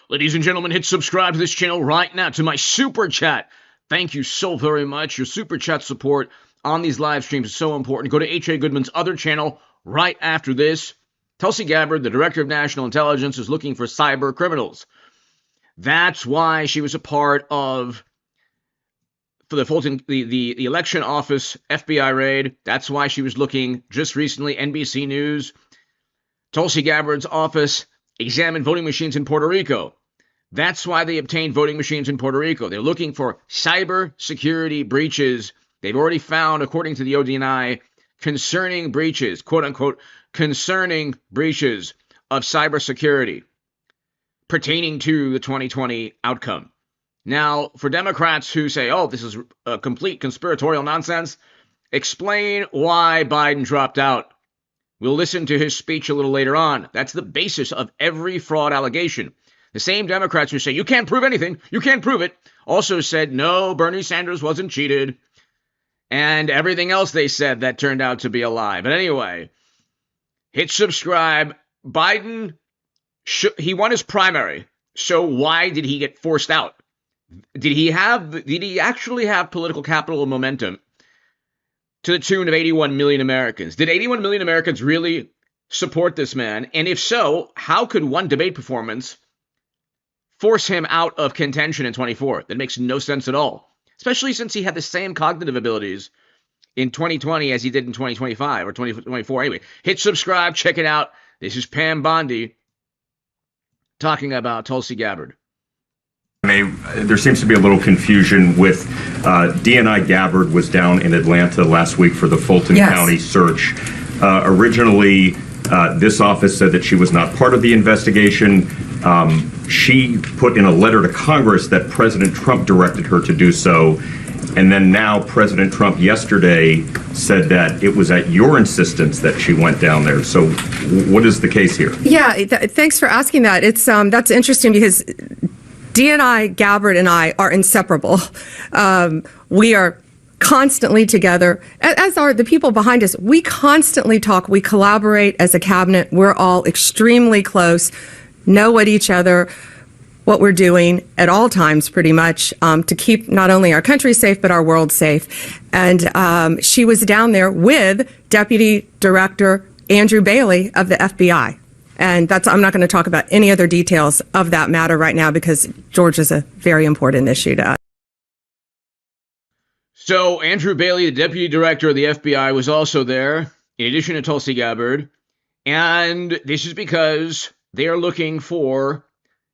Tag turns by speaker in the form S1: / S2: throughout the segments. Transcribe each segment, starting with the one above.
S1: Ladies and gentlemen, hit subscribe to this channel right now, to my super chat. Thank you so very much. Your super chat support on these live streams is so important. Go to H.A. Goodman's other channel right after this. Tulsi Gabbard, the Director of National Intelligence, is looking for cyber criminals. That's why she was a part of for the Fulton, the election office FBI raid. That's why she was looking just recently, NBC News. Tulsi Gabbard's office examined voting machines in Puerto Rico. That's why they obtained voting machines in Puerto Rico. They're looking for cyber security breaches. They've already found, according to the ODNI, concerning breaches, quote unquote, concerning breaches of cybersecurity pertaining to the 2020 outcome. Now, for Democrats who say, oh, this is a complete conspiratorial nonsense, explain why Biden dropped out. We'll listen to his speech a little later on. That's the basis of every fraud allegation. The same Democrats who say, you can't prove anything, you can't prove it, also said, no, Bernie Sanders wasn't cheated. And everything else they said that turned out to be a lie. But anyway, hit subscribe. Biden, he won his primary. So why did he get forced out? Did he actually have political capital and momentum to the tune of 81 million Americans? Did 81 million Americans really support this man? And if so, how could one debate performance force him out of contention in 24? That makes no sense at all, especially since he had the same cognitive abilities in 2020 as he did in 2025 or 2024. Anyway, hit subscribe, check it out. This is Pam Bondi talking about Tulsi Gabbard.
S2: There seems to be a little confusion with DNI Gabbard was down in Atlanta last week for the Fulton County search. Originally, this office said that she was not part of the investigation. She put in a letter to Congress that President Trump directed her to do so. And then now President Trump yesterday said that it was at your insistence that she went down there. So what is the case here?
S3: Yeah, thanks for asking that. It's that's interesting because DNI Gabbard and I are inseparable. We are constantly together, as are the people behind us. We constantly talk. We collaborate as a cabinet. We're all extremely close, know what each other, what we're doing at all times, pretty much, to keep not only our country safe, but our world safe. And she was down there with Deputy Director Andrew Bailey of the FBI. And I'm not going to talk about any other details of that matter right now because Georgia's a very important issue to us.
S1: So Andrew Bailey, the Deputy Director of the FBI, was also there, in addition to Tulsi Gabbard. And this is because they are looking for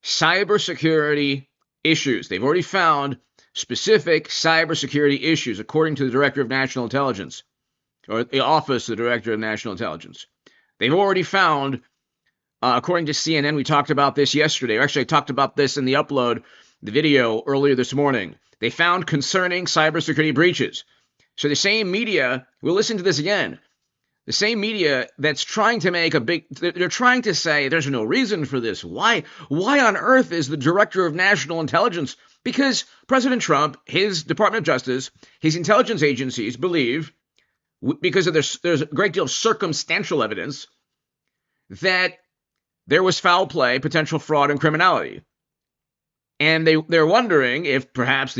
S1: cybersecurity issues. They've already found specific cybersecurity issues, according to the Director of National Intelligence, or the Office of the Director of National Intelligence. They've already found, according to CNN, we talked about this yesterday, or actually I talked about this in the upload, the video earlier this morning. They found concerning cybersecurity breaches. So the same media, we'll listen to this again, the same media that's trying to make they're trying to say there's no reason for this. Why on earth is the Director of National Intelligence? Because President Trump, his Department of Justice, his intelligence agencies believe, because of there's a great deal of circumstantial evidence, that there was foul play, potential fraud, and criminality. And they're wondering if perhaps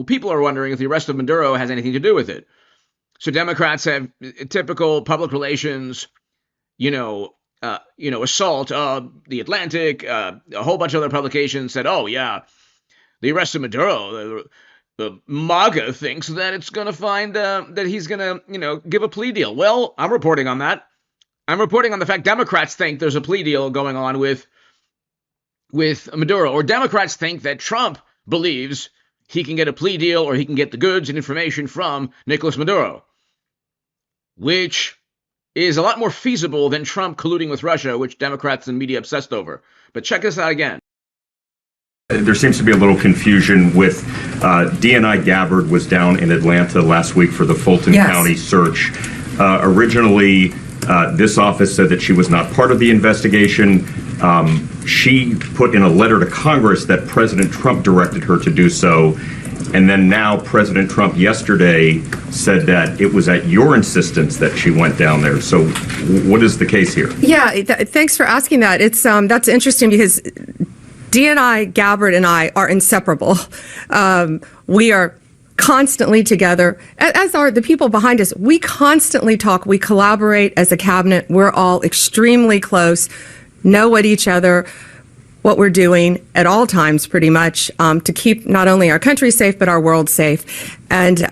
S1: people are wondering if the arrest of Maduro has anything to do with it. So Democrats have typical public relations, assault. The Atlantic, a whole bunch of other publications said, oh, yeah, the arrest of Maduro, the MAGA thinks that it's going to find that he's going to, give a plea deal. Well, I'm reporting on that. I'm reporting on the fact Democrats think there's a plea deal going on with Maduro, or Democrats think that Trump believes he can get a plea deal or he can get the goods and information from Nicolas Maduro, which is a lot more feasible than Trump colluding with Russia, which Democrats and media obsessed over. But check this out again.
S2: There seems to be a little confusion with DNI Gabbard was down in Atlanta last week for the Fulton County search. Originally, this office said that she was not part of the investigation. She put in a letter to Congress that President Trump directed her to do so. And then now President Trump yesterday said that it was at your insistence that she went down there. So what is the case here?
S3: Yeah, thanks for asking that. It's that's interesting because DNI Gabbard and I are inseparable. We are constantly together, as are the people behind us. We constantly talk. We collaborate as a cabinet. We're all extremely close, know what each other, what we're doing at all times, pretty much, to keep not only our country safe, but our world safe. And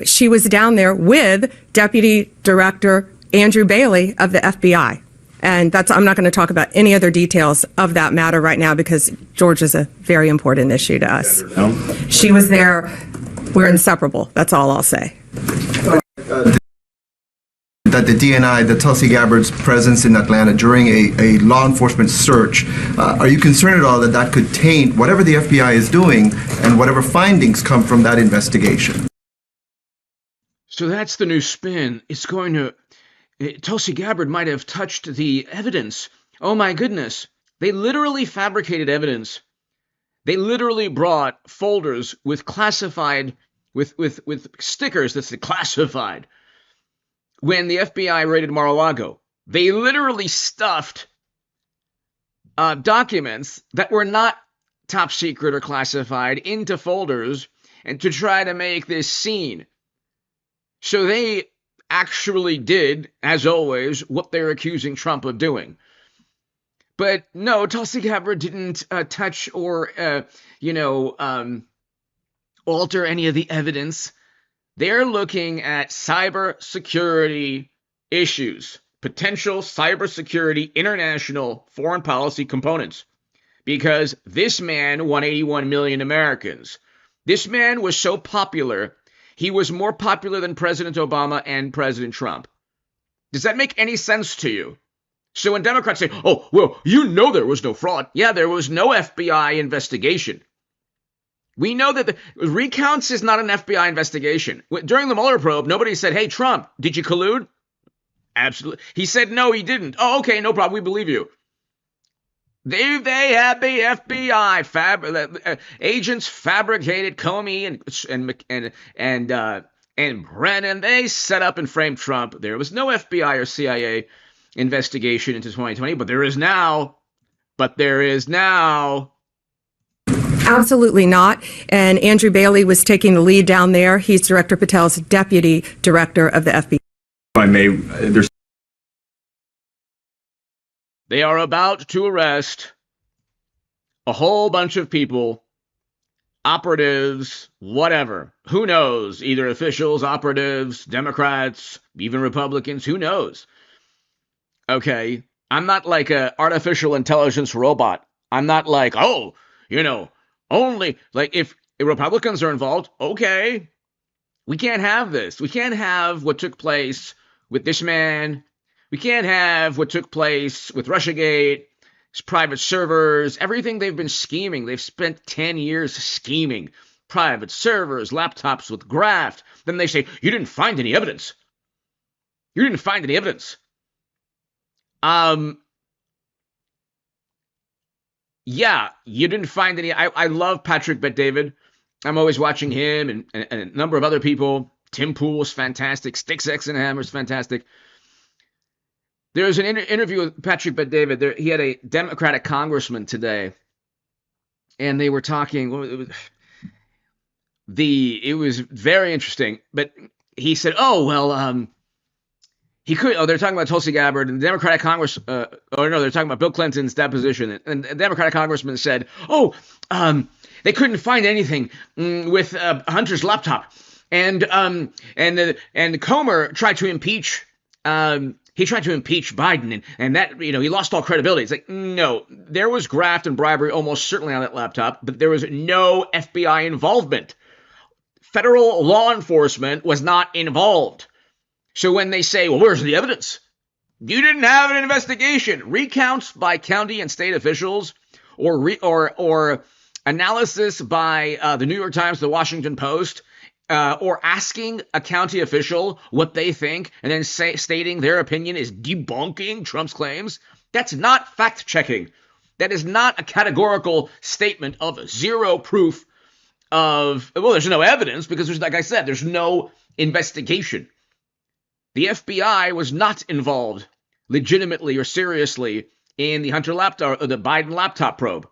S3: she was down there with Deputy Director Andrew Bailey of the FBI. And I'm not going to talk about any other details of that matter right now because Georgia's a very important issue to us. She was there. We're inseparable. That's all I'll say.
S4: That the DNI, the Tulsi Gabbard's presence in Atlanta during a law enforcement search, are you concerned at all that that could taint whatever the FBI is doing and whatever findings come from that investigation?
S1: So that's the new spin. It's going to... Tulsi Gabbard might have touched the evidence. Oh my goodness. They literally fabricated evidence. They literally brought folders with classified, with stickers that said classified. When the FBI raided Mar-a-Lago, they literally stuffed documents that were not top secret or classified into folders and to try to make this scene. So they actually did, as always, what they're accusing Trump of doing. But no, Tulsi Gabbard didn't touch or, alter any of the evidence. They're looking at cybersecurity issues, potential cybersecurity, international foreign policy components, because this man won 81 million Americans. This man was so popular, he was more popular than President Obama and President Trump. Does that make any sense to you? So when Democrats say, oh, well, there was no fraud. Yeah, there was no FBI investigation. We know that the recounts is not an FBI investigation. During the Mueller probe, nobody said, hey, Trump, did you collude? Absolutely. He said, no, he didn't. Oh, okay, no problem. We believe you. They had the FBI agents fabricated Comey and Brennan. They set up and framed Trump. There was no FBI or CIA investigation into 2020, but there is now.
S3: Absolutely not. And Andrew Bailey was taking the lead down there. He's Director Patel's deputy director of the FBI.
S2: If I may,
S1: They are about to arrest a whole bunch of people, operatives, whatever. Who knows? Either officials, operatives, Democrats, even Republicans. Who knows? Okay. I'm not like an artificial intelligence robot. I'm not like, only like if Republicans are involved, okay. We can't have this. We can't have what took place with this man. We can't have what took place with Russiagate, his private servers, everything they've been scheming. They've spent 10 years scheming. Private servers, laptops with graft. Then they say, you didn't find any evidence. You didn't find any evidence. Yeah, you didn't find any. I love Patrick Bet-David. I'm always watching him and a number of other people. Tim Pool was fantastic. Sticks X and Hammer is fantastic. There was an interview with Patrick Bet-David. He had a Democratic congressman today, and they were talking. It was very interesting. But he said, he could. Oh, they're talking about Tulsi Gabbard and the Democratic Congress. They're talking about Bill Clinton's deposition. And the Democratic congressman said, they couldn't find anything with Hunter's laptop. And Comer tried to impeach. He tried to impeach Biden, and that, he lost all credibility. It's like, no, there was graft and bribery almost certainly on that laptop, but there was no FBI involvement. Federal law enforcement was not involved. So when they say, well, where's the evidence? You didn't have an investigation. Recounts by county and state officials or analysis by the New York Times, the Washington Post, or asking a county official what they think and then stating their opinion is debunking Trump's claims. That's not fact-checking. That is not a categorical statement of zero proof of, there's no evidence because there's, like I said, there's no investigation. The FBI was not involved legitimately or seriously in the Hunter laptop or the Biden laptop probe.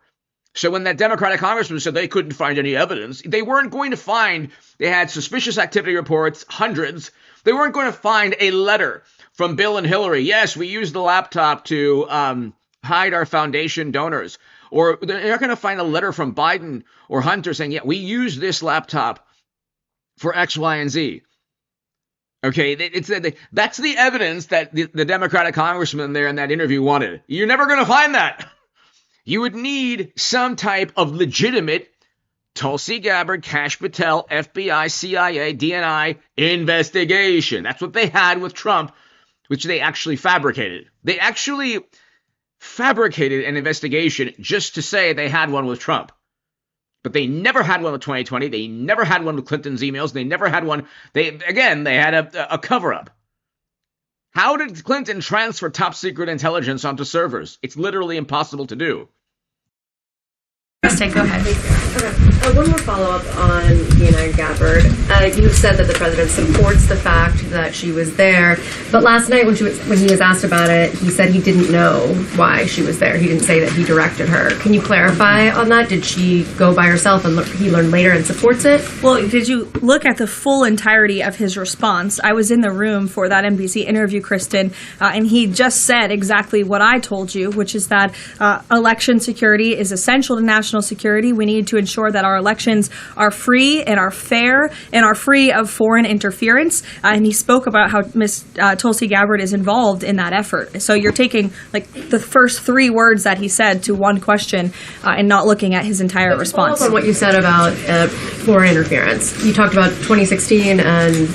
S1: So when that Democratic congressman said they couldn't find any evidence, they weren't going to find, they had suspicious activity reports, hundreds. They weren't going to find a letter from Bill and Hillary. Yes, we used the laptop to hide our foundation donors. Or they're not going to find a letter from Biden or Hunter saying, yeah, we used this laptop for X, Y, and Z. Okay, that's the evidence that the Democratic congressman there in that interview wanted. You're never going to find that. You would need some type of legitimate Tulsi Gabbard, Kash Patel, FBI, CIA, DNI investigation. That's what they had with Trump, which they actually fabricated. They actually fabricated an investigation just to say they had one with Trump. But they never had one with 2020. They never had one with Clinton's emails. They never had one. They had a cover-up. How did Clinton transfer top secret intelligence onto servers? It's literally impossible to do.
S5: Go ahead.
S6: Okay. One more follow-up on DNI Gabbard. You said that the president supports the fact that she was there, but last night when he was asked about it, he said he didn't know why she was there. He didn't say that he directed her. Can you clarify on that? Did she go by herself and he learned later and supports it?
S5: Well, did you look at the full entirety of his response? I was in the room for that NBC interview, Kristen, and he just said exactly what I told you, which is that election security is essential to national security. We need to ensure that our elections are free and are fair and are free of foreign interference. And he spoke about how Ms. Tulsi Gabbard is involved in that effort. So you're taking like the first three words that he said to one question and not looking at his entire response.
S6: On what you said about foreign interference, you talked about 2016 and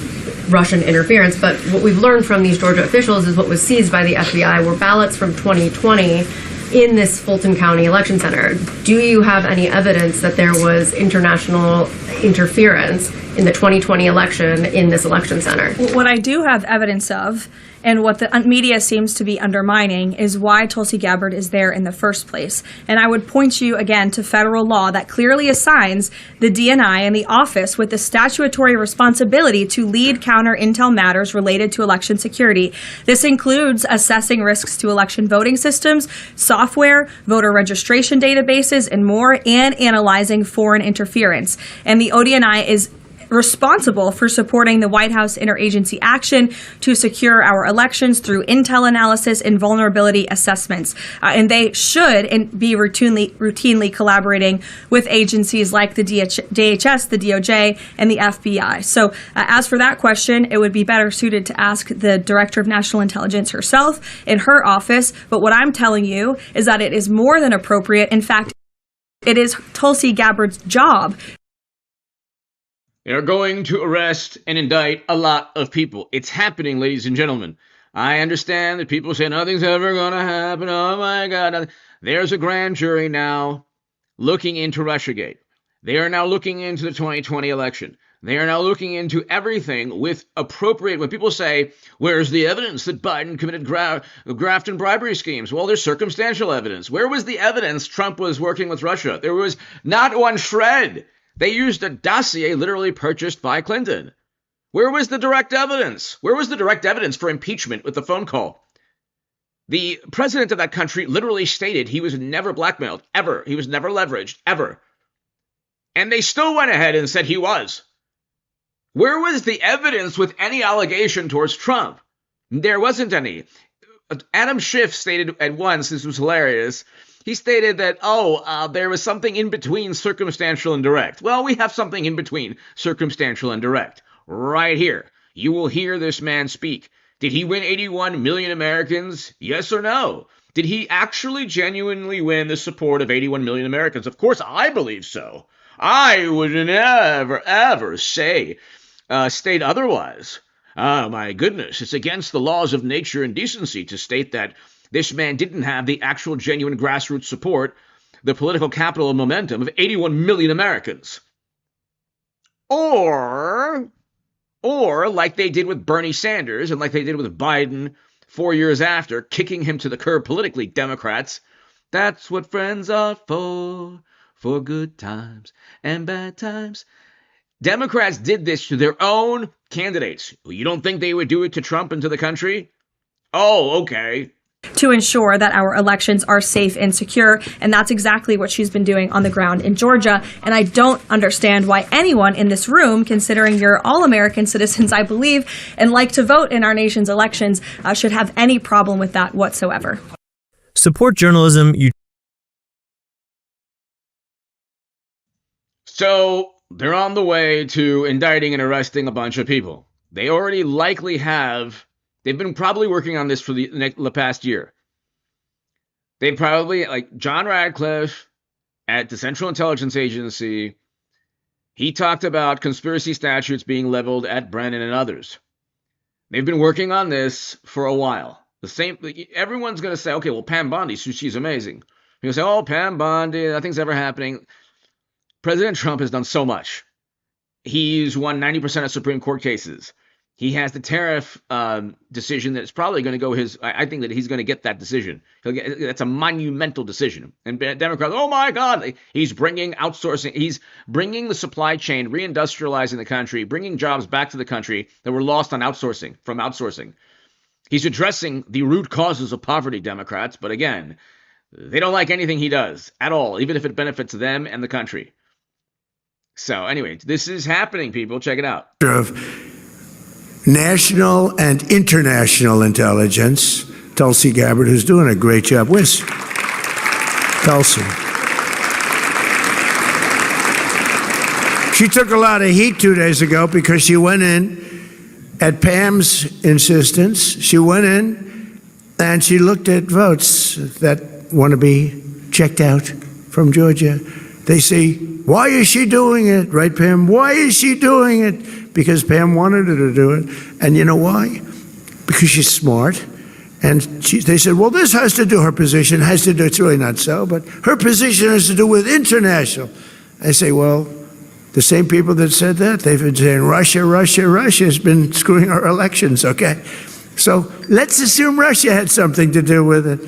S6: Russian interference, but what we've learned from these Georgia officials is what was seized by the FBI were ballots from 2020 in this Fulton County election center. Do you have any evidence that there was international interference in the 2020 election in this election center?
S5: What I do have evidence of, and what the media seems to be undermining, is why Tulsi Gabbard is there in the first place. And I would point you again to federal law that clearly assigns the DNI and the office with the statutory responsibility to lead counter intel matters related to election security. This includes assessing risks to election voting systems, software, voter registration databases, and more, and analyzing foreign interference. And the ODNI is responsible for supporting the White House interagency action to secure our elections through intel analysis and vulnerability assessments. And they should be routinely collaborating with agencies like the DHS, the DOJ, and the FBI. So as for that question, it would be better suited to ask the Director of National Intelligence herself in her office. But what I'm telling you is that it is more than appropriate. In fact, it is Tulsi Gabbard's job.
S1: They're going to arrest and indict a lot of people. It's happening, ladies and gentlemen. I understand that people say nothing's ever going to happen. Oh, my God. There's a grand jury now looking into Russiagate. They are now looking into the 2020 election. They are now looking into everything with appropriate, when people say, where's the evidence that Biden committed graft and bribery schemes? Well, there's circumstantial evidence. Where was the evidence Trump was working with Russia? There was not one shred. They used a dossier literally purchased by Clinton. Where was the direct evidence? Where was the direct evidence for impeachment with the phone call? The president of that country literally stated he was never blackmailed, ever. He was never leveraged, ever. And they still went ahead and said he was. Where was the evidence with any allegation towards Trump? There wasn't any. Adam Schiff stated at once, this was hilarious, he stated that, there was something in between circumstantial and direct. Well, we have something in between circumstantial and direct. Right here. You will hear this man speak. Did he win 81 million Americans? Yes or no? Did he actually genuinely win the support of 81 million Americans? Of course, I believe so. I would never, ever state otherwise. Oh, my goodness. It's against the laws of nature and decency to state that this man didn't have the actual genuine grassroots support, the political capital and momentum of 81 million Americans. Or like they did with Bernie Sanders and like they did with Biden 4 years after, kicking him to the curb politically, Democrats. That's what friends are for good times and bad times. Democrats did this to their own candidates. You don't think they would do it to Trump and to the country? Oh, okay.
S5: to ensure that our elections are safe and secure. And that's exactly what she's been doing on the ground in Georgia. And I don't understand why anyone in this room, considering you're all American citizens, I believe, and like to vote in our nation's elections, should have any problem with that whatsoever.
S7: Support journalism.
S1: So they're on the way to indicting and arresting a bunch of people. They already likely have. They've been probably working on this for the past year. They probably, like John Radcliffe at the Central Intelligence Agency, he talked about conspiracy statutes being leveled at Brennan and others. They've been working on this for a while. Everyone's going to say, okay, well, Pam Bondi, she's amazing. You'll say, oh, Pam Bondi, nothing's ever happening. President Trump has done so much. He's won 90% of Supreme Court cases. He has the tariff decision that's probably going to go his. I think that he's going to get that decision. That's a monumental decision. And Democrats, oh my God, he's bringing outsourcing. He's bringing the supply chain, reindustrializing the country, bringing jobs back to the country that were lost on outsourcing. He's addressing the root causes of poverty, Democrats. But again, they don't like anything he does at all, even if it benefits them and the country. So anyway, this is happening, people. Check it out.
S8: National and international intelligence, Tulsi Gabbard, who's doing a great job. Where's Tulsi? She took a lot of heat 2 days ago because she went in at Pam's insistence. She went in and she looked at votes that want to be checked out from Georgia. They say, why is she doing it? Right, Pam? Why is she doing it? Because Pam wanted her to do it. And you know why? Because she's smart. And they said, well, this has to do, her position has to do, it's really not so, but her position has to do with international. I say, well, the same people that said that, they've been saying Russia has been screwing our elections, okay? So let's assume Russia had something to do with it.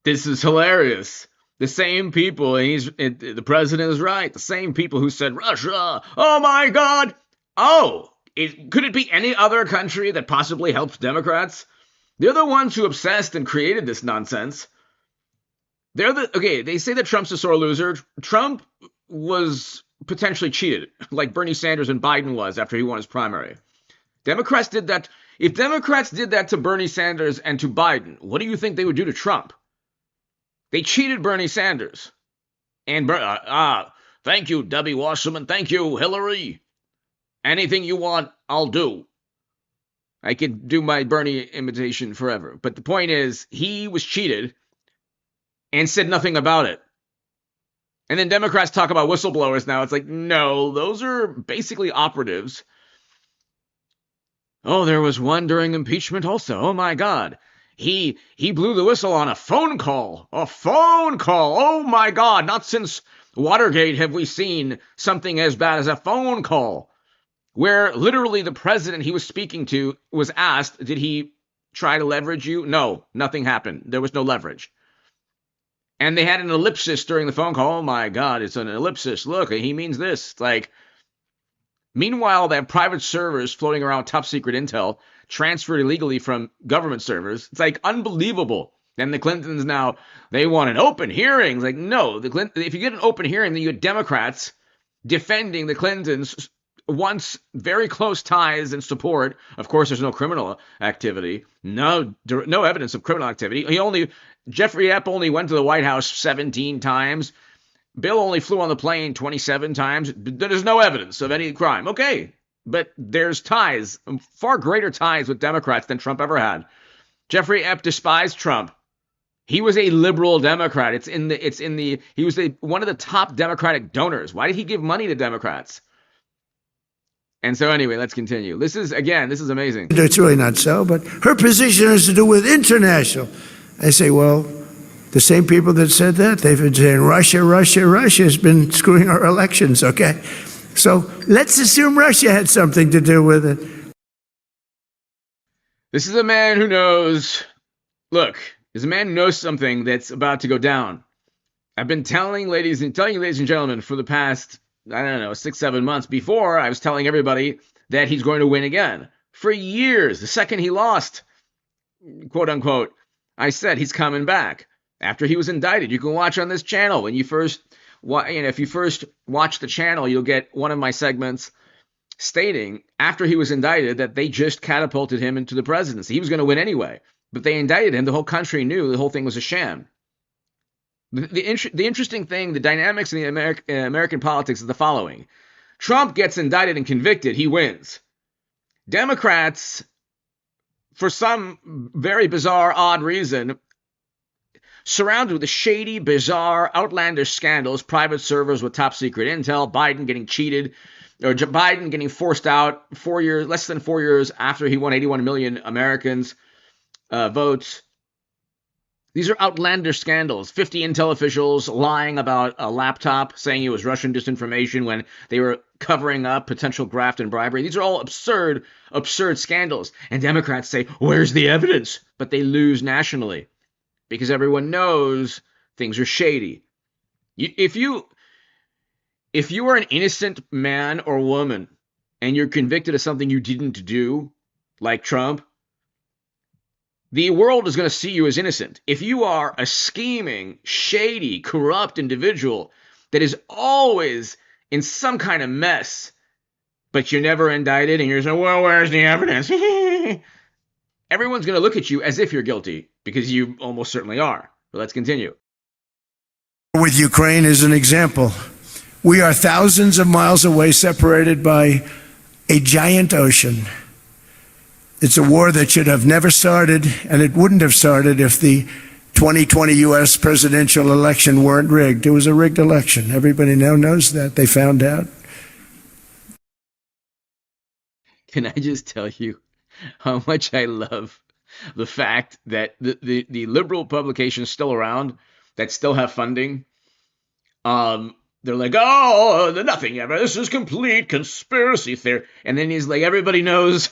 S1: This is hilarious. The same people, and the president is right, the same people who said, Russia, oh my God. Oh, could it be any other country that possibly helps Democrats? They're the ones who obsessed and created this nonsense. They say that Trump's a sore loser. Trump was potentially cheated, like Bernie Sanders and Biden was after he won his primary. Democrats did that. If Democrats did that to Bernie Sanders and to Biden, what do you think they would do to Trump? They cheated Bernie Sanders. And thank you, Debbie Wasserman. Thank you, Hillary. Anything you want, I'll do. I could do my Bernie imitation forever. But the point is, he was cheated and said nothing about it. And then Democrats talk about whistleblowers now. It's like, no, those are basically operatives. Oh, there was one during impeachment also. Oh, my God. He blew the whistle on a phone call. A phone call. Oh, my God. Not since Watergate have we seen something as bad as a phone call, where literally the president he was speaking to was asked, did he try to leverage you? No, nothing happened. There was no leverage. And they had an ellipsis during the phone call. Oh, my God, it's an ellipsis. Look, he means this. It's like, meanwhile, they have private servers floating around top secret intel transferred illegally from government servers. It's like unbelievable. And the Clintons now, they want an open hearing. It's like, no, if you get an open hearing, then you get Democrats defending the Clintons' once very close ties and support. Of course, there's no criminal activity, no evidence of criminal activity. Jeffrey Epps only went to the White House 17 times. Bill only flew on the plane 27 times. There's no evidence of any crime. Okay, but there's ties, far greater ties with Democrats than Trump ever had. Jeffrey Epps despised Trump. He was a liberal Democrat. He was one of the top Democratic donors. Why did he give money to Democrats? And so anyway, let's continue. This is amazing.
S8: It's really not so, but her position has to do with international. I say, well, the same people that said that, they've been saying Russia has been screwing our elections, okay? So let's assume Russia had something to do with it.
S1: This is a man who knows, look, there's a man who knows something that's about to go down. I've been telling you, ladies and gentlemen, for the past, 6-7 months. Before, I was telling everybody that he's going to win again. For years, the second he lost, quote unquote, I said he's coming back after he was indicted. You can watch on this channel. When you first, if you first watch the channel, you'll get one of my segments stating after he was indicted that they just catapulted him into the presidency. He was going to win anyway, but they indicted him. The whole country knew the whole thing was a sham. The interesting thing, the dynamics in the American politics is the following. Trump gets indicted and convicted, he wins. Democrats, for some very bizarre, odd reason, surrounded with the shady, bizarre, outlandish scandals, private servers with top secret intel, Biden getting cheated, or Biden getting forced out less than 4 years after he won 81 million Americans votes. These are outlandish scandals. 50 intel officials lying about a laptop, saying it was Russian disinformation when they were covering up potential graft and bribery. These are all absurd scandals. And Democrats say, where's the evidence? But they lose nationally because everyone knows things are shady. If you are an innocent man or woman and you're convicted of something you didn't do, like Trump, the world is going to see you as innocent. If you are a scheming, shady, corrupt individual that is always in some kind of mess, but you're never indicted and you're saying, well, where's the evidence? Everyone's going to look at you as if you're guilty because you almost certainly are. But let's continue.
S8: With Ukraine is an example. We are thousands of miles away, separated by a giant ocean. It's a war that should have never started, and it wouldn't have started if the 2020 U.S. presidential election weren't rigged. It was a rigged election. Everybody now knows that. They found out.
S1: Can I just tell you how much I love the fact that the liberal publications still around that still have funding, they're like, oh, nothing ever. This is complete conspiracy theory. And then he's like, everybody knows.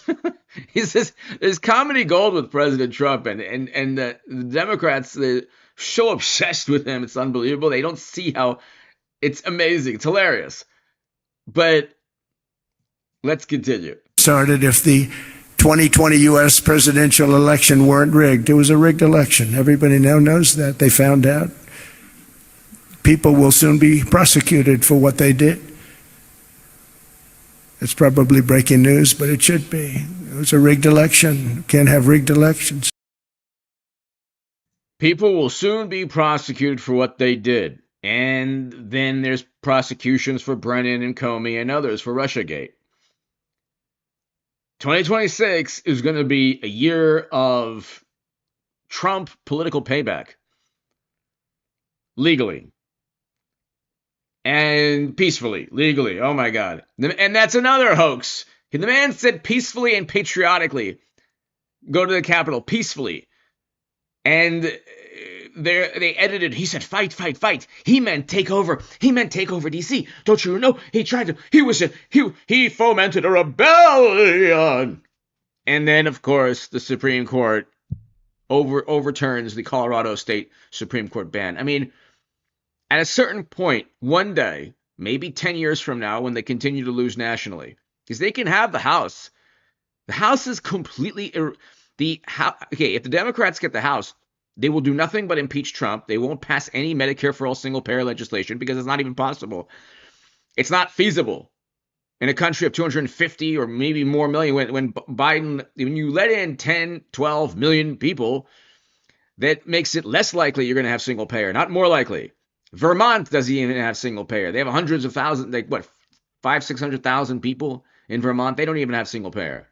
S1: He says there's comedy gold with President Trump, and the Democrats, they're so obsessed with him. It's unbelievable. They don't see how it's amazing. It's hilarious. But let's continue.
S8: Started if the 2020 U.S. presidential election weren't rigged. It was a rigged election. Everybody now knows that. They found out. People will soon be prosecuted for what they did. It's probably breaking news, but it should be. It was a rigged election. You can't have rigged elections.
S1: People will soon be prosecuted for what they did. And then there's prosecutions for Brennan and Comey and others for Russiagate. 2026 is going to be a year of Trump political payback. Legally. And peacefully, legally. Oh my God. And that's another hoax. The man said peacefully and patriotically. Go to the Capitol peacefully. And they edited. He said, fight, fight, fight. He meant take over. He meant take over D.C. Don't you know? He tried to. He fomented a rebellion. And then, of course, the Supreme Court overturns the Colorado State Supreme Court ban. I mean, at a certain point, one day, maybe 10 years from now, when they continue to lose nationally, because they can have the House. The House is completely okay, if the Democrats get the House, they will do nothing but impeach Trump. They won't pass any Medicare for all single-payer legislation because it's not even possible. It's not feasible in a country of 250 or maybe more million. When you let in 10, 12 million people, that makes it less likely you're going to have single-payer, not more likely. Vermont doesn't even have single-payer. They have hundreds of thousands, 600,000 people in Vermont. They don't even have single-payer.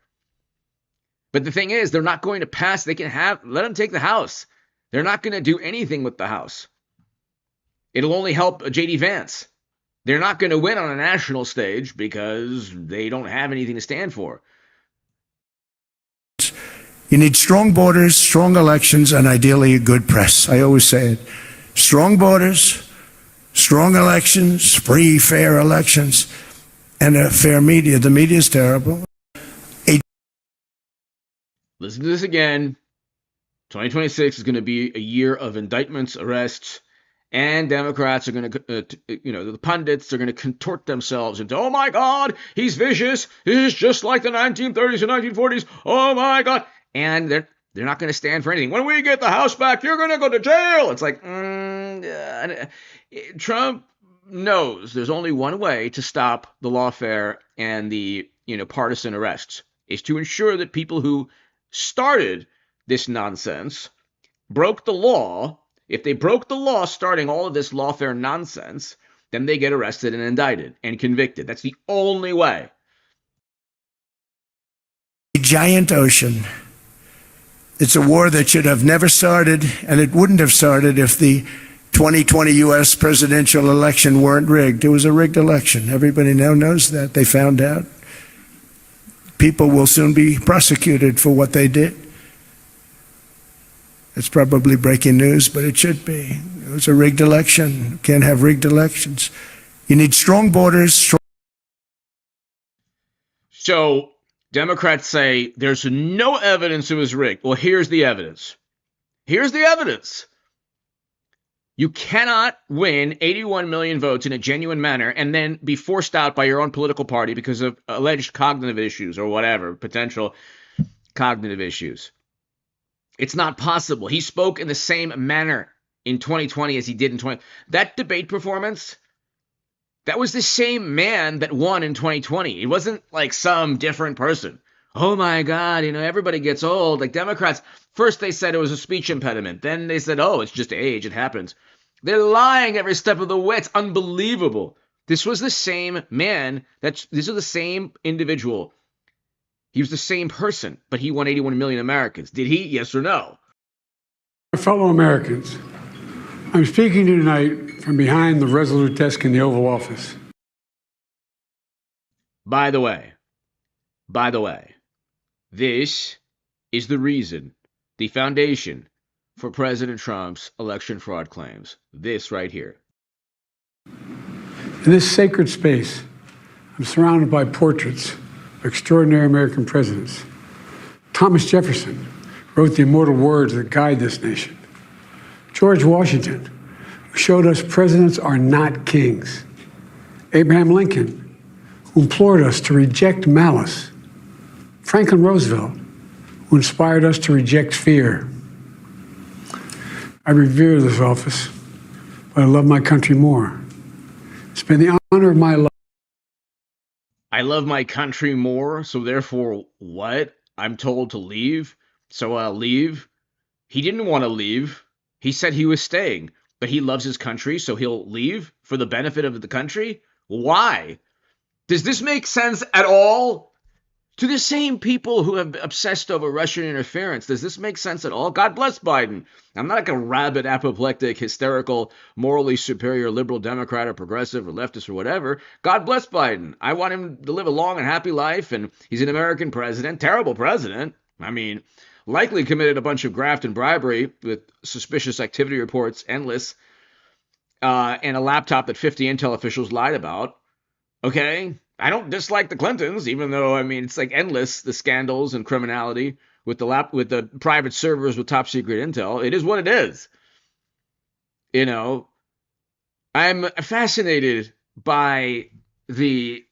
S1: But the thing is, they're not going to pass. Let them take the House. They're not going to do anything with the House. It'll only help J.D. Vance. They're not going to win on a national stage because they don't have anything to stand for.
S8: You need strong borders, strong elections, and ideally a good press. I always say it. Strong borders, strong elections, free, fair elections, and a fair media. The media is terrible.
S1: Listen to this again. 2026 is going to be a year of indictments, arrests, and Democrats are going to, the pundits are going to contort themselves into, oh my God, he's vicious. He's just like the 1930s and 1940s. Oh my God. And They're not going to stand for anything. When we get the House back, you're going to go to jail. It's like, Trump knows there's only one way to stop the lawfare and the partisan arrests, is to ensure that people who started this nonsense broke the law. If they broke the law starting all of this lawfare nonsense, then they get arrested and indicted and convicted. That's the only way.
S8: A giant ocean. It's a war that should have never started, and it wouldn't have started if the 2020 U.S. presidential election weren't rigged. It was a rigged election. Everybody now knows that. They found out. People will soon be prosecuted for what they did. It's probably breaking news, but it should be. It was a rigged election. You can't have rigged elections. You need strong borders.
S1: So Democrats say there's no evidence it was rigged. Well, here's the evidence. Here's the evidence. You cannot win 81 million votes in a genuine manner and then be forced out by your own political party because of alleged cognitive issues or whatever, potential cognitive issues. It's not possible. He spoke in the same manner in 2020 as he did in 2020. That debate performance, that was the same man that won in 2020. It wasn't like some different person. Oh my God, everybody gets old. Like Democrats, first they said it was a speech impediment. Then they said, oh, it's just age. It happens. They're lying every step of the way. It's unbelievable. This was the same man. This is the same individual. He was the same person, but he won 81 million Americans. Did he? Yes or no?
S9: Fellow Americans, I'm speaking to you tonight from behind the Resolute desk in the Oval Office.
S1: By the way, this is the reason, the foundation for President Trump's election fraud claims. This right here.
S9: In this sacred space, I'm surrounded by portraits of extraordinary American presidents. Thomas Jefferson wrote the immortal words that guide this nation. George Washington, who showed us presidents are not kings. Abraham Lincoln, who implored us to reject malice. Franklin Roosevelt, who inspired us to reject fear. I revere this office, but I love my country more. It's been the honor of my life.
S1: I love my country more, so therefore what? I'm told to leave, so I'll leave. He didn't want to leave. He said he was staying, but he loves his country, so he'll leave for the benefit of the country? Why? Does this make sense at all? To the same people who have obsessed over Russian interference, does this make sense at all? God bless Biden. I'm not like a rabid, apoplectic, hysterical, morally superior liberal Democrat or progressive or leftist or whatever. God bless Biden. I want him to live a long and happy life, and he's an American president, terrible president. I mean, likely committed a bunch of graft and bribery with suspicious activity reports, endless, and a laptop that 50 Intel officials lied about. Okay? I don't dislike the Clintons, even though, it's like endless, the scandals and criminality with the private servers with top secret intel. It is what it is. I'm fascinated by the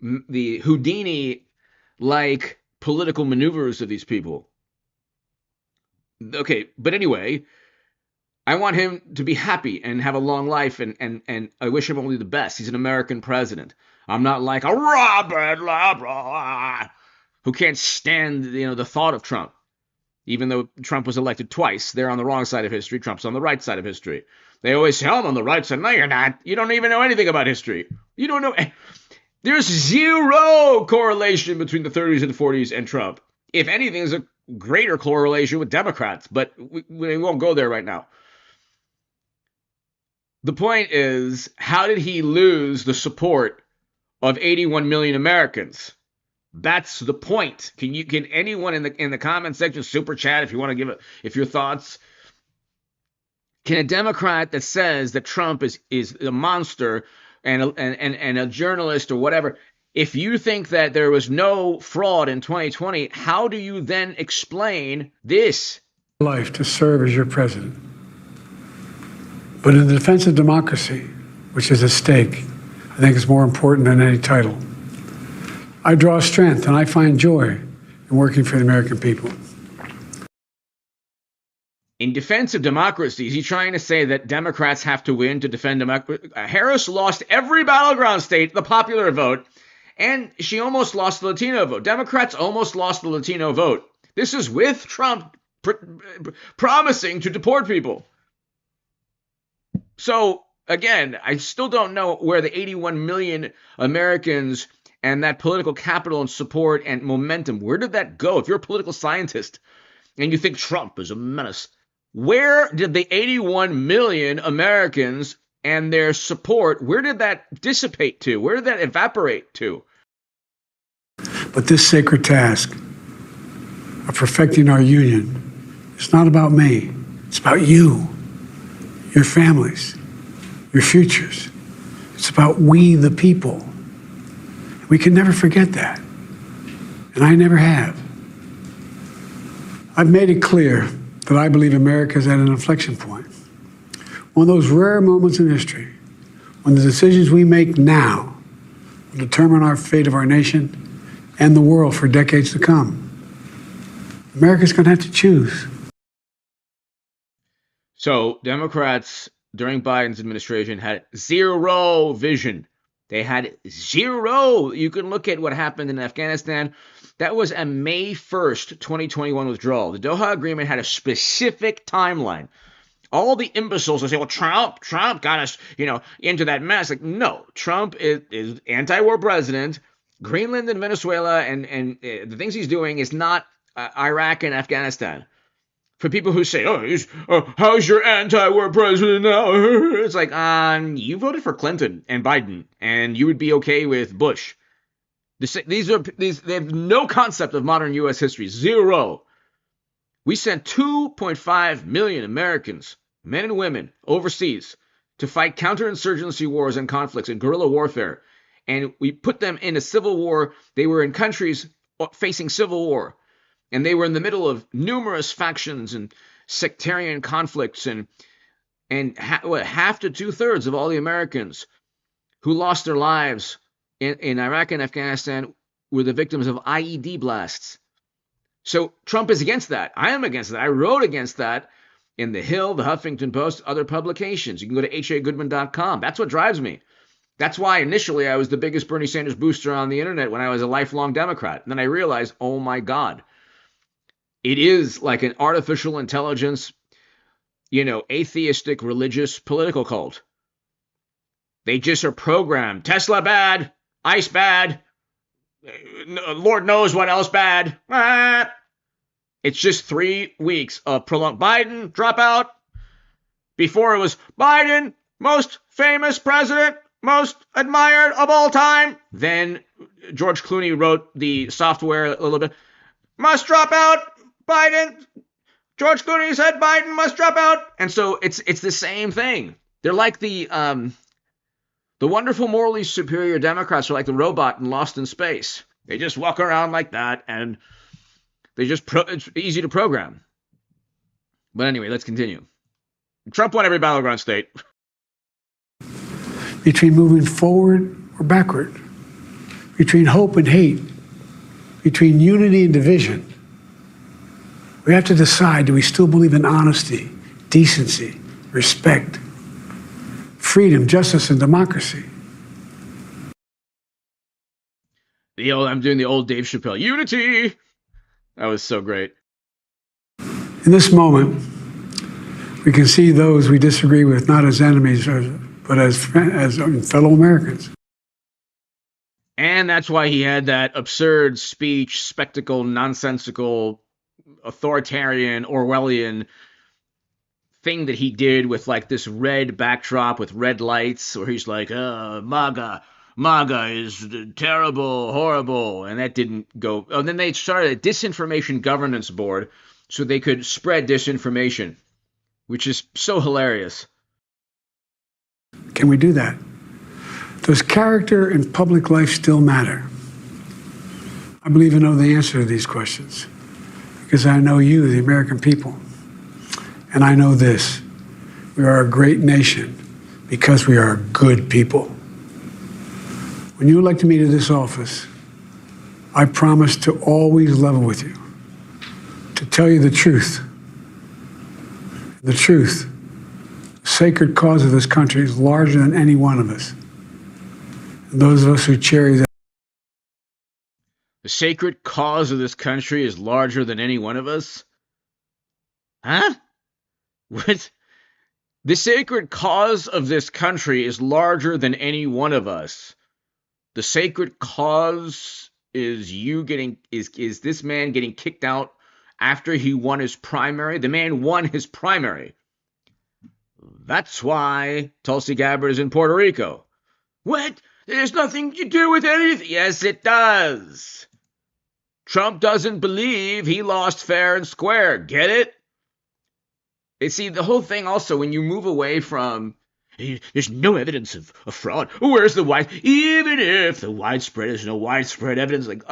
S1: Houdini-like political maneuvers of these people. Okay, but anyway, I want him to be happy and have a long life, and I wish him only the best. He's an American president. I'm not like a Robert Labrador who can't stand, the thought of Trump. Even though Trump was elected twice, they're on the wrong side of history. Trump's on the right side of history. They always say, I'm on the right side. No, you're not. You don't even know anything about history. You don't know. There's zero correlation between the 30s and the 40s and Trump. If anything, there's a greater correlation with Democrats, but we won't go there right now. The point is, how did he lose the support of 81 million Americans? That's the point. Can anyone in the comment section super chat if you want to if your thoughts? Can a Democrat that says that Trump is a monster and a journalist or whatever, if you think that there was no fraud in 2020, how do you then explain this?
S9: Life to serve as your president. But in the defense of democracy, which is at stake, I think it's more important than any title. I draw strength and I find joy in working for the American people.
S1: defense of democracy, is he trying to say that Democrats have to win to defend democracy? Harris lost every battleground state, the popular vote, and she almost lost the Latino vote. Democrats almost lost the Latino vote. This is with Trump promising to deport people. So, again, I still don't know where the 81 million Americans and that political capital and support and momentum, where did that go? If you're a political scientist and you think Trump is a menace, where did the 81 million Americans and their support, where did that dissipate to? Where did that evaporate to?
S9: But this sacred task of perfecting our union is not about me. It's about you, your families, your futures. It's about we, the people. We can never forget that. And I never have. I've made it clear that I believe America is at an inflection point. One of those rare moments in history when the decisions we make now will determine our fate of our nation and the world for decades to come. America's going to have to choose.
S1: So Democrats during Biden's administration had zero vision. They had zero. You can look at what happened in Afghanistan. That was a May 1st, 2021 withdrawal. The Doha Agreement had a specific timeline. All the imbeciles will say, well, Trump got us, into that mess. Like, no, Trump is anti-war president. Greenland and Venezuela and the things he's doing is not Iraq and Afghanistan. For people who say, how's your anti-war president now? It's like, you voted for Clinton and Biden, and you would be okay with Bush. They have no concept of modern U.S. history. Zero. We sent 2.5 million Americans, men and women, overseas to fight counterinsurgency wars and conflicts and guerrilla warfare. And we put them in a civil war. They were in countries facing civil war. And they were in the middle of numerous factions and sectarian conflicts. And half to 2/3 of all the Americans who lost their lives in Iraq and Afghanistan were the victims of IED blasts. So Trump is against that. I am against that. I wrote against that in The Hill, The Huffington Post, other publications. You can go to hagoodman.com. That's what drives me. That's why initially I was the biggest Bernie Sanders booster on the internet when I was a lifelong Democrat. And then I realized, oh my God, it is like an artificial intelligence, atheistic, religious, political cult. They just are programmed. Tesla bad, ICE bad, Lord knows what else bad. It's just 3 weeks of prolonged Biden dropout. Before it was Biden, most famous president, most admired of all time. Then George Clooney wrote the software a little bit. Must drop out. Biden. George Clooney said Biden must drop out. And so it's the same thing. They're like the wonderful, morally superior Democrats are like the robot in Lost in Space. They just walk around like that, and it's easy to program. But anyway, let's continue. Trump won every battleground state.
S9: Between moving forward or backward, between hope and hate, between unity and division, we have to decide, do we still believe in honesty, decency, respect, freedom, justice, and democracy?
S1: I'm doing the old Dave Chappelle. Unity! That was so great.
S9: In this moment, we can see those we disagree with not as enemies, but as fellow Americans.
S1: And that's why he had that absurd speech, spectacle, nonsensical, authoritarian, Orwellian thing that he did with like this red backdrop with red lights, where he's like, MAGA is terrible, horrible. And that didn't go. And then they started a disinformation governance board so they could spread disinformation, which is so hilarious.
S9: Can we do that? Does character in public life still matter? I believe I know the answer to these questions because I know you, the American people. And I know this: we are a great nation because we are good people. When you elected me to this office, I promised to always level with you, to tell you the truth, The truth, the sacred cause of this country is larger than any one of us. And those of us who cherish that.
S1: The sacred cause of this country is larger than any one of us? Huh? What? The sacred cause of this country is larger than any one of us. The sacred cause is is this man getting kicked out after he won his primary? The man won his primary. That's why Tulsi Gabbard is in Puerto Rico. What? There's nothing to do with anything. Yes, it does. Trump doesn't believe he lost fair and square. Get it? You see, the whole thing also, when you move away from, there's no evidence of fraud. Where's the even if the widespread, there's no widespread evidence. Like,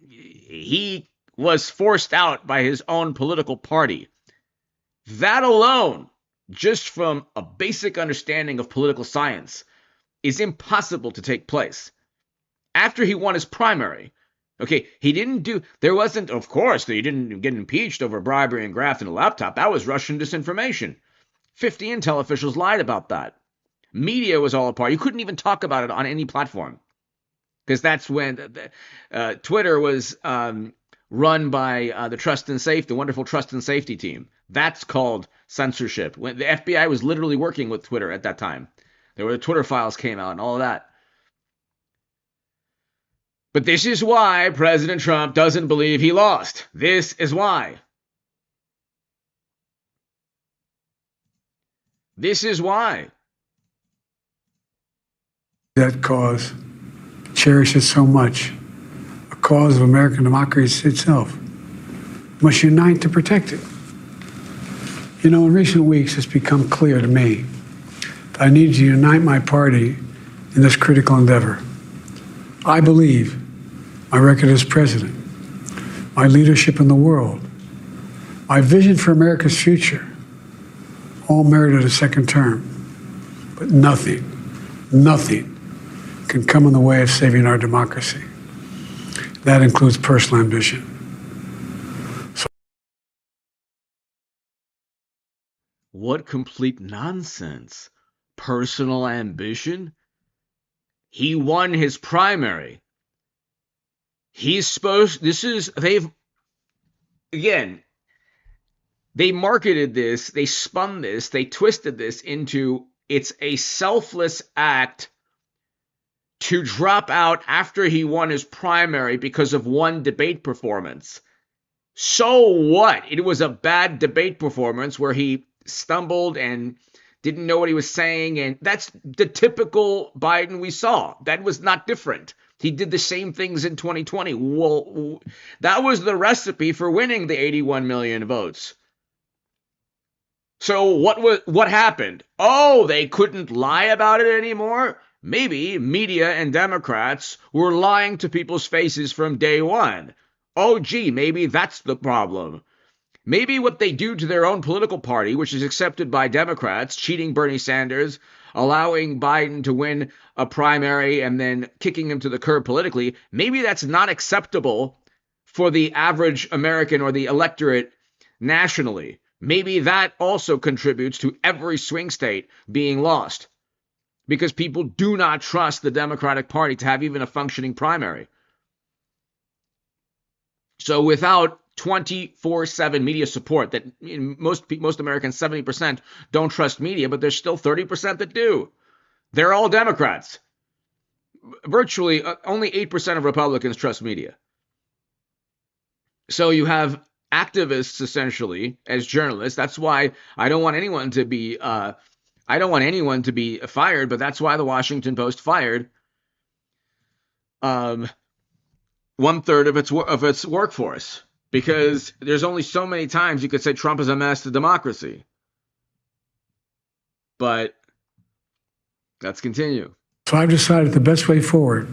S1: he was forced out by his own political party. That alone, just from a basic understanding of political science, is impossible to take place. After he won his primary, okay, he didn't get impeached over bribery and graft in a laptop. That was Russian disinformation. 50 intel officials lied about that. Media was all apart. You couldn't even talk about it on any platform. Because that's when Twitter was run by the wonderful trust and safety team. That's called censorship. When the FBI was literally working with Twitter at that time. There were the Twitter files came out and all of that. But this is why President Trump doesn't believe he lost. This is why. This is why.
S9: That cause, cherish it so much, a cause of American democracy itself, must unite to protect it. You know, in recent weeks, it's become clear to me that I need to unite my party in this critical endeavor. I believe my record as president, my leadership in the world, my vision for America's future, all merited a second term. But nothing can come in the way of saving our democracy. That includes personal ambition.
S1: What complete nonsense. Personal ambition? He won his primary. They marketed this, they spun this, they twisted this into it's a selfless act to drop out after he won his primary because of one debate performance. So what? It was a bad debate performance where he stumbled and didn't know what he was saying, and that's the typical Biden we saw. That was not different. He did the same things in 2020. Well, that was the recipe for winning the 81 million votes. So what happened? Oh, they couldn't lie about it anymore? Maybe media and Democrats were lying to people's faces from day one. Oh, gee, maybe that's the problem. Maybe what they do to their own political party, which is accepted by Democrats, cheating Bernie Sanders, allowing Biden to win a primary and then kicking him to the curb politically, maybe that's not acceptable for the average American or the electorate nationally. Maybe that also contributes to every swing state being lost because people do not trust the Democratic Party to have even a functioning primary. So without 24/7 media support that most Americans, 70% don't trust media, but there's still 30% that do. They're all Democrats. Virtually only 8% of Republicans trust media. So you have activists essentially as journalists. That's why I don't want anyone to be fired, but that's why the Washington Post fired 1/3 of its workforce. Because there's only so many times you could say Trump is a menace to democracy. But let's continue.
S9: So I've decided the best way forward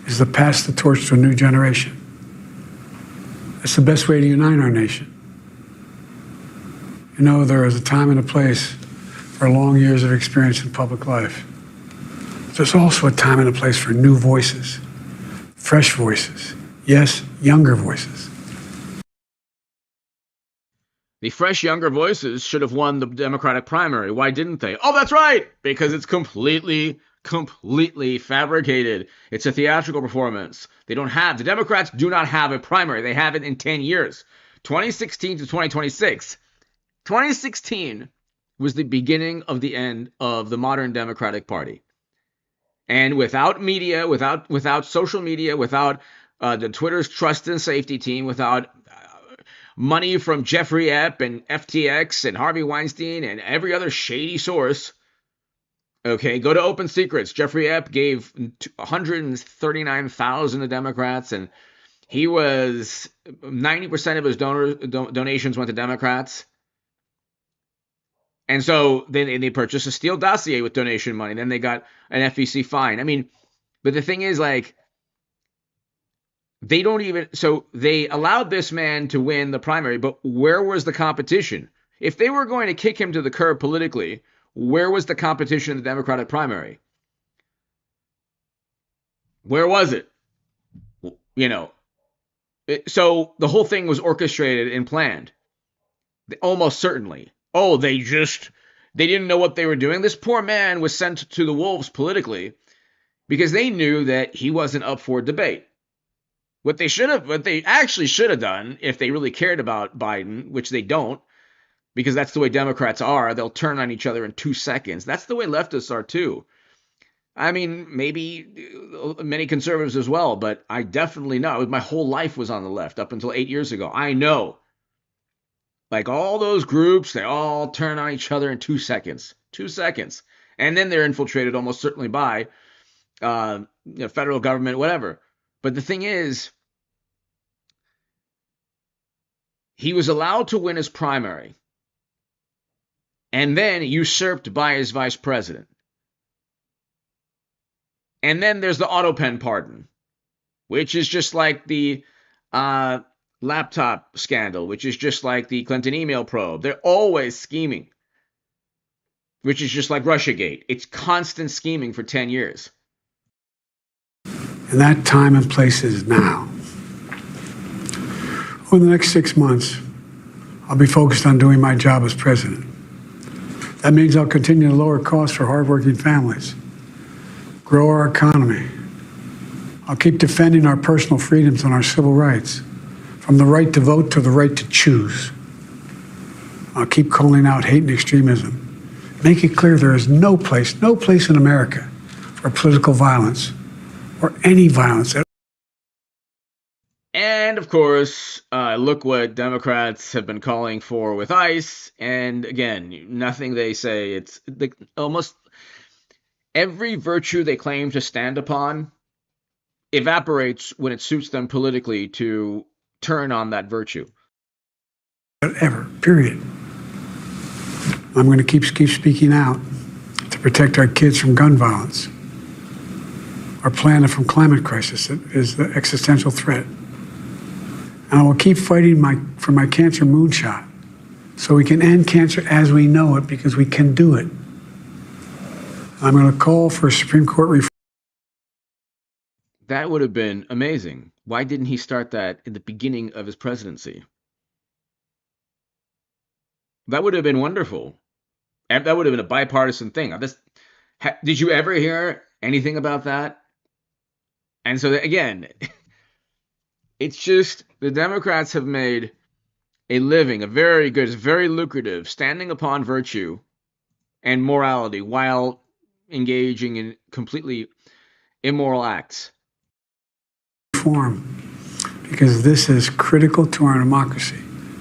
S9: is to pass the torch to a new generation. It's the best way to unite our nation. You know, there is a time and a place for long years of experience in public life. There's also a time and a place for new voices, fresh voices, yes, younger voices.
S1: The fresh, younger voices should have won the Democratic primary. Why didn't they? Oh, that's right, because it's completely fabricated. It's a theatrical performance. The Democrats do not have a primary. They have it in 10 years. 2016 to 2026. 2016 was the beginning of the end of the modern Democratic Party. And without media, without social media, without the Twitter's trust and safety team, without money from Jeffrey Epps and FTX and Harvey Weinstein and every other shady source. Okay, go to Open Secrets. Jeffrey Epps gave 139,000 to Democrats, and he was 90% of his donations went to Democrats. And so they purchased a Steele dossier with donation money. Then they got an FEC fine. I mean, but the thing is, like, they allowed this man to win the primary, but where was the competition? If they were going to kick him to the curb politically, where was the competition in the Democratic primary? Where was it? So the whole thing was orchestrated and planned. Almost certainly. Oh, they didn't know what they were doing. This poor man was sent to the wolves politically because they knew that he wasn't up for debate. What they actually should have done, if they really cared about Biden, which they don't, because that's the way Democrats are, they'll turn on each other in 2 seconds. That's the way leftists are too. I mean, maybe many conservatives as well, but I definitely know. My whole life was on the left up until 8 years ago. I know. Like all those groups, they all turn on each other in 2 seconds. 2 seconds. And then they're infiltrated almost certainly by federal government, whatever. But the thing is, he was allowed to win his primary and then usurped by his vice president. And then there's the AutoPen pardon, which is just like the laptop scandal, which is just like the Clinton email probe. They're always scheming, which is just like Russiagate. It's constant scheming for 10 years.
S9: And that time and place is now. Over the next 6 months, I'll be focused on doing my job as president. That means I'll continue to lower costs for hardworking families, grow our economy. I'll keep defending our personal freedoms and our civil rights, from the right to vote to the right to choose. I'll keep calling out hate and extremism. Make it clear there is no place in America for political violence or any violence.
S1: And of course, look what Democrats have been calling for with ICE. And again, nothing they say. It's almost every virtue they claim to stand upon evaporates when it suits them politically to turn on that virtue.
S9: Ever, period. I'm going to keep speaking out to protect our kids from gun violence, our planet from climate crisis that is the existential threat. And I will keep fighting for my cancer moonshot so we can end cancer as we know it, because we can do it. I'm going to call for Supreme Court reform.
S1: That would have been amazing. Why didn't he start that in the beginning of his presidency? That would have been wonderful. That would have been a bipartisan thing. Did you ever hear anything about that? And so again, it's just the Democrats have made a living, a very good, very lucrative, standing upon virtue and morality while engaging in completely immoral acts.
S9: Reform, because this is critical to our democracy,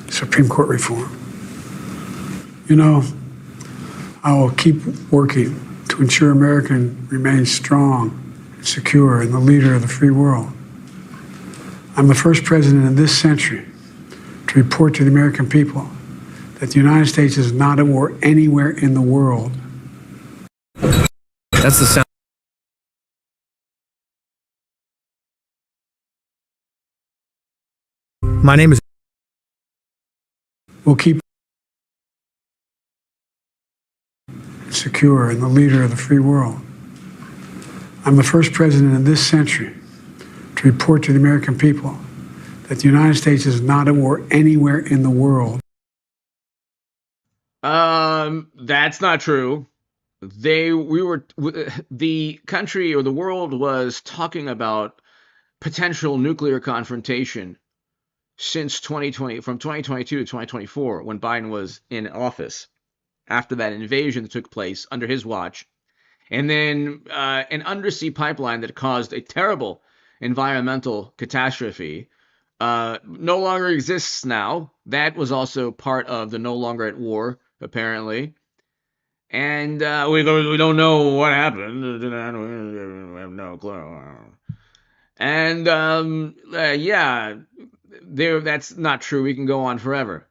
S9: Supreme Court reform. You know, I will keep working to ensure America remains strong and secure and the leader of the free world. I'm the first president in this century to report to the American people that the United States is not at war anywhere in the world.
S7: That's the sound. My name is.
S9: We'll keep secure and the leader of the free world. I'm the first president in this century to report to the American people that the United States is not at war anywhere in the world.
S1: That's not true. The country or the world was talking about potential nuclear confrontation since 2020, from 2022 to 2024, when Biden was in office, after that invasion that took place under his watch, and then an undersea pipeline that caused a terrible environmental catastrophe no longer exists now. That was also part of the no longer at war, apparently. And we don't know what happened. We have no clue. And yeah, that's not true. We can go on forever.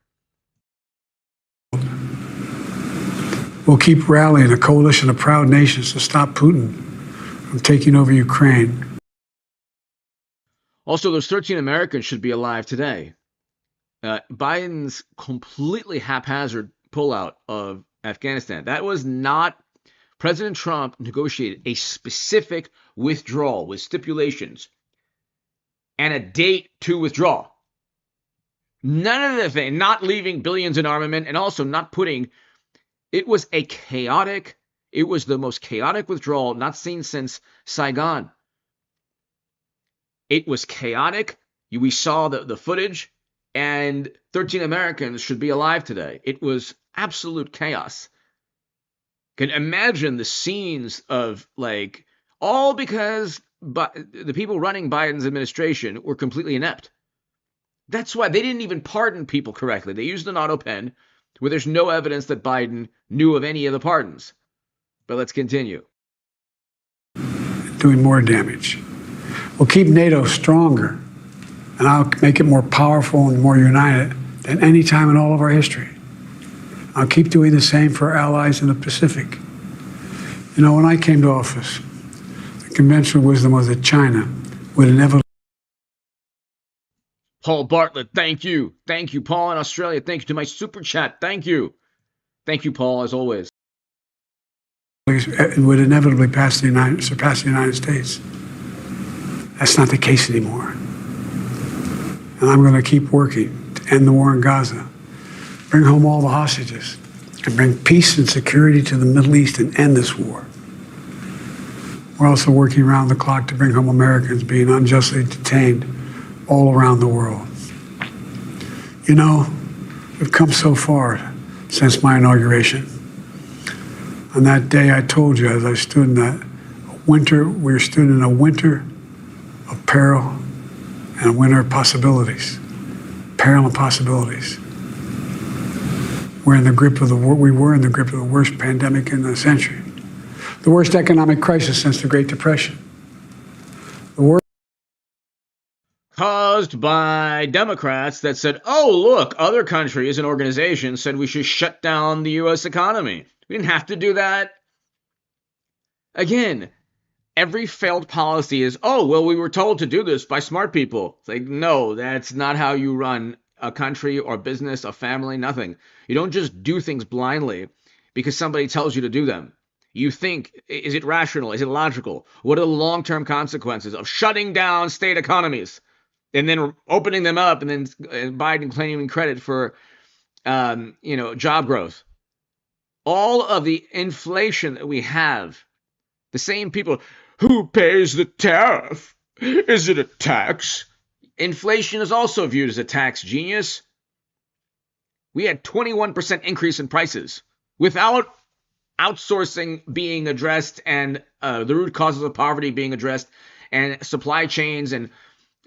S9: We'll keep rallying a coalition of proud nations to stop Putin from taking over Ukraine.
S1: Also, those 13 Americans should be alive today. Biden's completely haphazard pullout of Afghanistan. That was not, President Trump negotiated a specific withdrawal with stipulations and a date to withdraw. None of the thing, not leaving billions in armament, and also not putting, it was the most chaotic withdrawal not seen since Saigon. It was chaotic. We saw the footage, and 13 Americans should be alive today. It was absolute chaos. Can imagine the scenes of, like, all because the people running Biden's administration were completely inept. That's why they didn't even pardon people correctly. They used an auto pen where there's no evidence that Biden knew of any of the pardons. But let's continue.
S9: Doing more damage. We'll keep NATO stronger, and I'll make it more powerful and more united than any time in all of our history. I'll keep doing the same for our allies in the Pacific. You know, when I came to office, the conventional wisdom was that China would inevitably...
S1: Paul Bartlett, thank you. Thank you, Paul in Australia. Thank you to my super chat. Thank you. Thank you, Paul, as always.
S9: Would inevitably surpass the United States. That's not the case anymore. And I'm going to keep working to end the war in Gaza, bring home all the hostages, and bring peace and security to the Middle East and end this war. We're also working around the clock to bring home Americans being unjustly detained all around the world. You know, we've come so far since my inauguration. On that day, I told you, as I stood in that winter, we stood in a winter of peril and a winter of possibilities. Peril and possibilities. We were in the grip of the worst pandemic in the century, the worst economic crisis since the Great Depression. The worst
S1: caused by Democrats that said, oh, look, other countries and organizations said we should shut down the U.S. economy. We didn't have to do that. Again, every failed policy is, oh, well, we were told to do this by smart people. It's like, no, that's not how you run a country or business, a family, nothing. You don't just do things blindly because somebody tells you to do them. You think, is it rational? Is it logical? What are the long-term consequences of shutting down state economies and then opening them up, and then Biden claiming credit for, job growth? All of the inflation that we have, the same people, who pays the tariff? Is it a tax? Inflation is also viewed as a tax, genius. We had 21% increase in prices without outsourcing being addressed and the root causes of poverty being addressed and supply chains and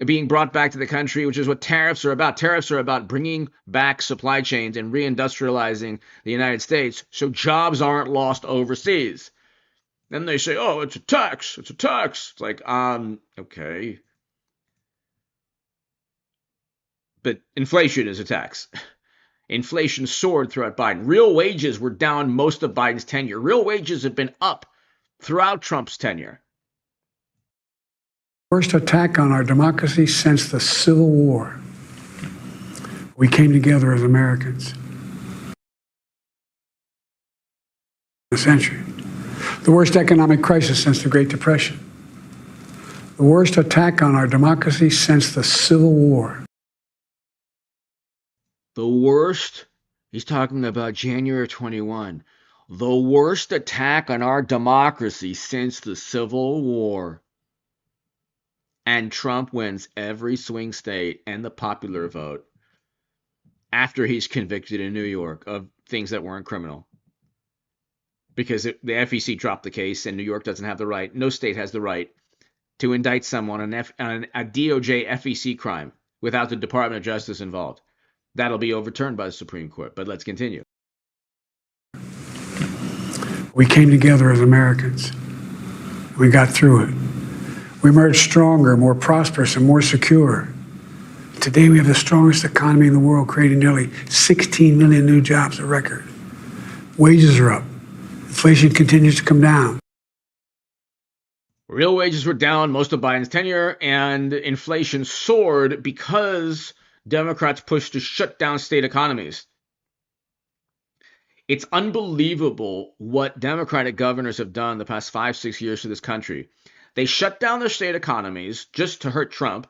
S1: being brought back to the country, which is what tariffs are about. Tariffs are about bringing back supply chains and reindustrializing the United States so jobs aren't lost overseas. Then they say, oh, it's a tax. It's a tax. It's like, okay. But inflation is a tax. Inflation soared throughout Biden. Real wages were down most of Biden's tenure. Real wages have been up throughout Trump's tenure.
S9: Worst attack on our democracy since the Civil War. We came together as Americans. A century. The worst economic crisis since the Great Depression. The worst attack on our democracy since the Civil War.
S1: The worst He's talking about January 21, the worst attack on our democracy since the Civil War. And Trump wins every swing state and the popular vote after he's convicted in New York of things that weren't criminal. Because the FEC dropped the case and New York doesn't have the right, no state has the right to indict someone on a DOJ FEC crime without the Department of Justice involved. That'll be overturned by the Supreme Court, but let's continue.
S9: We came together as Americans. We got through it. We emerged stronger, more prosperous, and more secure. Today we have the strongest economy in the world, creating nearly 16 million new jobs, a record. Wages are up. Inflation continues to come down.
S1: Real wages were down most of Biden's tenure, and inflation soared because Democrats pushed to shut down state economies. It's unbelievable what Democratic governors have done the past 5-6 years to this country. They shut down their state economies just to hurt Trump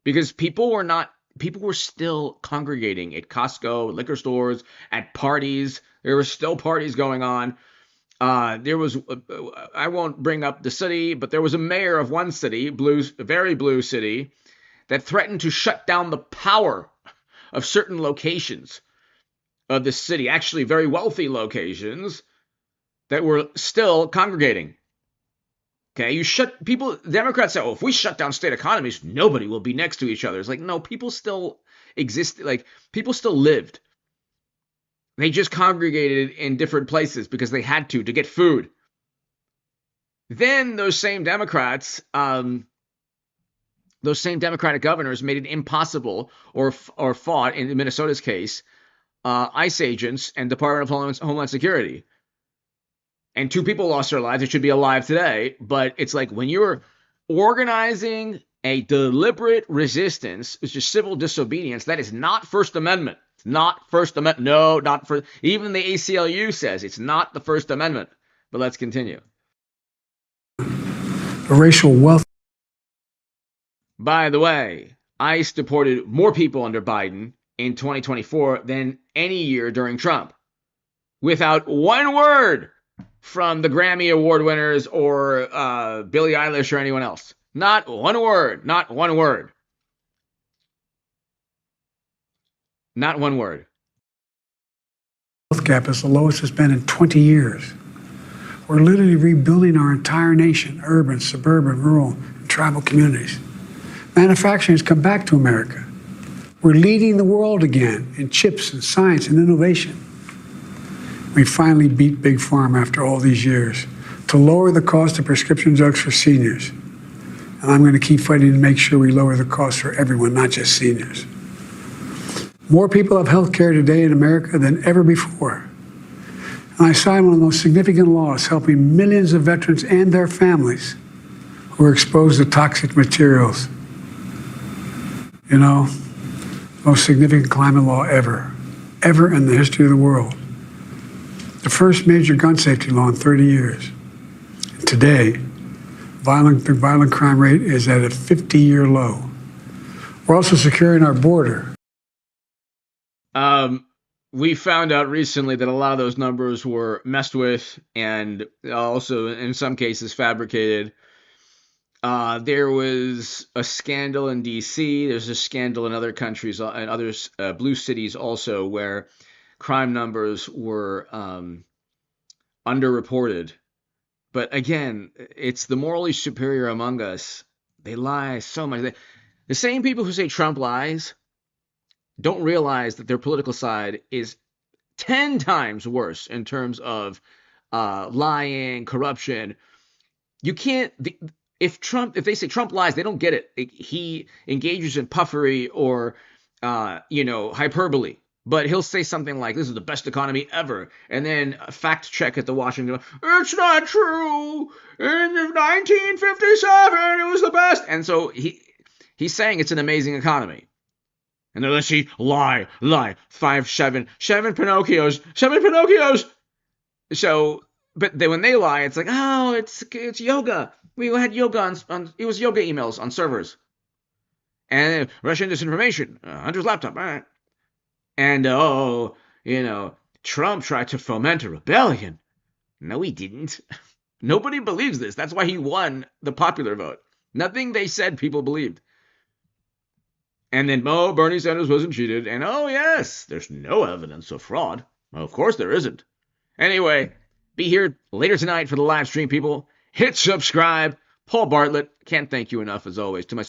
S1: because people were still congregating at Costco, liquor stores, at parties. There were still parties going on. There was, I won't bring up the city, but there was a mayor of one city, very blue city, that threatened to shut down the power of certain locations of the city, actually very wealthy locations that were still congregating. Okay, Democrats say, oh, if we shut down state economies, nobody will be next to each other. It's like, no, people still exist. Like, people still lived. They just congregated in different places because they had to get food. Then those same Democrats, those same Democratic governors made it impossible or fought, in Minnesota's case, ICE agents and Department of Homeland Security. And 2 people lost their lives. They should be alive today. But it's like when you're organizing a deliberate resistance, which is civil disobedience, that is not First Amendment. It's not First Amendment. No, not for. Even the ACLU says it's not the First Amendment. But let's continue.
S9: Racial wealth.
S1: By the way, ICE deported more people under Biden in 2024 than any year during Trump, without one word from the Grammy Award winners or Billie Eilish or anyone else. Not one word. Not one word. Not one word.
S9: Wealth gap is the lowest it's been in 20 years. We're literally rebuilding our entire nation, urban, suburban, rural, and tribal communities. Manufacturing has come back to America. We're leading the world again in chips and science and innovation. We finally beat Big Pharma after all these years to lower the cost of prescription drugs for seniors. And I'm going to keep fighting to make sure we lower the cost for everyone, not just seniors. More people have health care today in America than ever before. And I signed one of the most significant laws helping millions of veterans and their families who are exposed to toxic materials. You know, most significant climate law ever in the history of the world. The first major gun safety law in 30 years. Today, the violent crime rate is at a 50-year low. We're also securing our border.
S1: We found out recently that a lot of those numbers were messed with and also, in some cases, fabricated. There was a scandal in D.C. There's a scandal in other countries and other blue cities also where crime numbers were underreported. But again, it's the morally superior among us. They lie so much. The same people who say Trump lies don't realize that their political side is 10 times worse in terms of lying, corruption. You can't... If they say Trump lies, they don't get it. He engages in puffery or, hyperbole. But he'll say something like, this is the best economy ever. And then fact check at the Washington, it's not true. In 1957, it was the best. And so he's saying it's an amazing economy. And then let's see, lie. 7 Pinocchios. So, but then when they lie, it's like, oh, it's yoga. We had yoga it was yoga emails on servers. And Russian disinformation, Hunter's laptop, all right. And, Trump tried to foment a rebellion. No, he didn't. Nobody believes this. That's why he won the popular vote. Nothing they said people believed. And then, Bernie Sanders wasn't cheated. And yes, there's no evidence of fraud. Well, of course there isn't. Anyway, be here later tonight for the live stream, people. Hit subscribe. Paul Bartlett, can't thank you enough, as always. To my